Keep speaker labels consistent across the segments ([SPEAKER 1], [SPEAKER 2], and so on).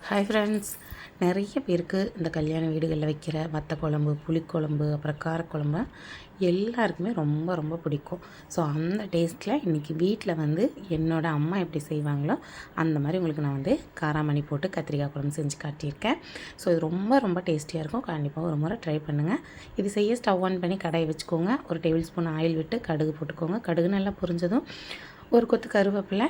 [SPEAKER 1] Hi friends, நிறைய பேருக்கு இந்த கல்யாண வீடுகளில் வைக்கிற வத்த குழம்பு, புளிக்குழம்பு, அப்புறம் காரக்குழம்பு எல்லாருக்குமே ரொம்ப ரொம்ப பிடிக்கும். ஸோ அந்த டேஸ்ட்டில் இன்றைக்கி வீட்டில் என்னோடய அம்மா எப்படி செய்வாங்களோ அந்த மாதிரி உங்களுக்கு நான் காராமணி போட்டு கத்திரிக்காய் குழம்பு செஞ்சு காட்டியிருக்கேன். ஸோ இது ரொம்ப ரொம்ப டேஸ்டியாக இருக்கும். கண்டிப்பாக ஒரு முறை ட்ரை பண்ணுங்கள். இது செய்ய ஸ்டவ் ஆன் பண்ணி கடாயை வச்சுக்கோங்க. ஒரு டேபிள் ஸ்பூன் ஆயில் விட்டு கடுகு போட்டுக்கோங்க. கடுகு நல்லா பொரிஞ்சதும் ஒரு கொத்து கருவேப்பிலை,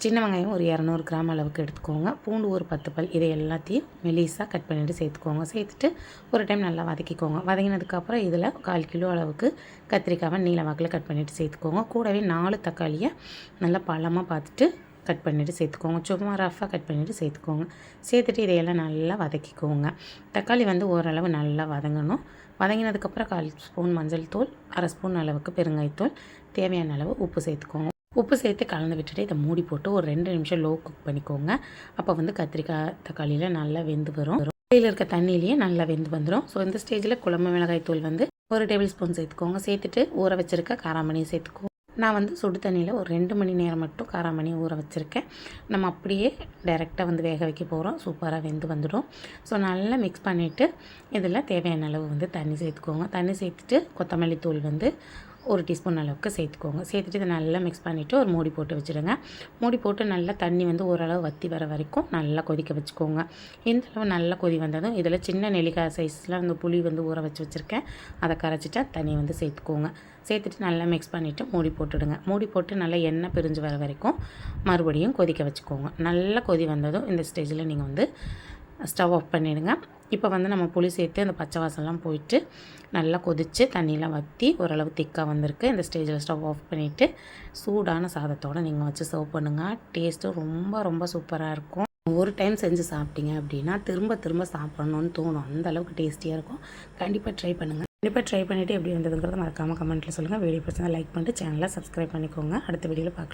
[SPEAKER 1] சின்ன வெங்காயம் ஒரு 200 கிராம் அளவுக்கு எடுத்துக்கோங்க. பூண்டு ஒரு 10 பல். இதை எல்லாத்தையும் மெலிசாக கட் பண்ணிவிட்டு சேர்த்துக்கோங்க. சேர்த்துட்டு ஒரு டைம் நல்லா வதக்கிக்கோங்க. வதங்கினதுக்கப்புறம் இதில் 1/4 கிலோ அளவுக்கு கத்திரிக்காவை நீல வாக்கில் கட் பண்ணிவிட்டு சேர்த்துக்கோங்க. கூடவே 4 தக்காளியை நல்லா பழமாக பார்த்துட்டு கட் பண்ணிவிட்டு சேர்த்துக்கோங்க. சும்மா ரஃபாக கட் பண்ணிவிட்டு சேர்த்துக்கோங்க. சேர்த்துட்டு இதையெல்லாம் நல்லா வதக்கிக்கோங்க. தக்காளி ஓரளவு நல்லா வதங்கணும். வதங்கினதுக்கப்புறம் 1/4 ஸ்பூன் மஞ்சள் தூள், 1/2 ஸ்பூன் அளவுக்கு பெருங்காயத்தூள், தேவையான அளவு உப்பு சேர்த்துக்கோங்க. உப்பு சேர்த்து கலந்து விட்டுட்டு இதை மூடி போட்டு ஒரு 2 நிமிஷம் லோ குக் பண்ணிக்கோங்க. அப்போ கத்திரிக்காய் தக்காளியில் நல்லா வெந்து வரும். இதில் இருக்க தண்ணியிலேயே நல்லா வெந்து வந்துடும். ஸோ இந்த ஸ்டேஜில் குழம்பு மிளகாய் தூள் ஒரு டேபிள் ஸ்பூன் சேர்த்துக்கோங்க. சேர்த்துட்டு ஊற வச்சுருக்க காராமணியை சேர்த்துக்கோங்க. நான் சுடு தண்ணியில் ஒரு 2 மணி நேரம் மட்டும் காராமணியை ஊற வச்சுருக்கேன். நம்ம அப்படியே டைரெக்டாக வேக வைக்க போகிறோம். சூப்பராக வெந்து வந்துடும். ஸோ நல்லா மிக்ஸ் பண்ணிவிட்டு இதில் தேவையான அளவு தண்ணி சேர்த்துக்கோங்க. தண்ணி சேர்த்துட்டு கொத்தமல்லி தூள் ஒரு டீஸ்பூன் அளவுக்கு சேர்த்துக்கோங்க. சேர்த்துட்டு இதை நல்லா மிக்ஸ் பண்ணிவிட்டு ஒரு மூடி போட்டு வச்சுடுங்க. மூடி போட்டு நல்லா தண்ணி ஓரளவு வற்றி வர வரைக்கும் நல்லா கொதிக்க வச்சுக்கோங்க. இந்த அளவு நல்லா கொதி வந்ததும் இதில் சின்ன நெல்லிக்காய் சைஸில் புளி ஊற வச்சுருக்கேன். அதை கரைச்சிட்டா தண்ணி சேர்த்துக்கோங்க. சேர்த்துட்டு நல்லா மிக்ஸ் பண்ணிவிட்டு மூடி போட்டுடுங்க. மூடி போட்டு நல்லா எண்ணெய் பிரிஞ்சு வர வரைக்கும் மறுபடியும் கொதிக்க வச்சுக்கோங்க. நல்லா கொதி வந்ததும் இந்த ஸ்டேஜில் நீங்கள் ஸ்டவ் ஆஃப் பண்ணிவிடுங்க. இப்போ நம்ம புளி சேர்த்து அந்த பச்சை வாசம்லாம் போயிட்டு நல்லா கொதித்து தண்ணியெலாம் வற்றி ஓரளவு திக்காக வந்திருக்கு. இந்த ஸ்டேஜில் ஸ்டவ் ஆஃப் பண்ணிவிட்டு சூடான சாதத்தோடு நீங்கள் வச்சு சர்வ் பண்ணுங்கள். டேஸ்ட்டும் ரொம்ப ரொம்ப சூப்பராக இருக்கும். ஒரு டைம் செஞ்சு சாப்பிட்டீங்க அப்படின்னா திரும்ப திரும்ப சாப்பிட்ணுன்னு தோணும். அந்த அளவுக்கு டேஸ்டியாக இருக்கும். கண்டிப்பாக ட்ரை பண்ணுங்கள். கண்டிப்பாக ட்ரை பண்ணிவிட்டு எப்படி வந்ததுங்கிறத மறக்காமல் கமெண்ட்டில் சொல்லுங்கள். வீடியோ பிடிச்சா லைக் பண்ணிட்டு சேனலை சப்ஸ்கிரைப் பண்ணிக்கோங்க. அடுத்த வீடியோவில் பார்க்கலாம்.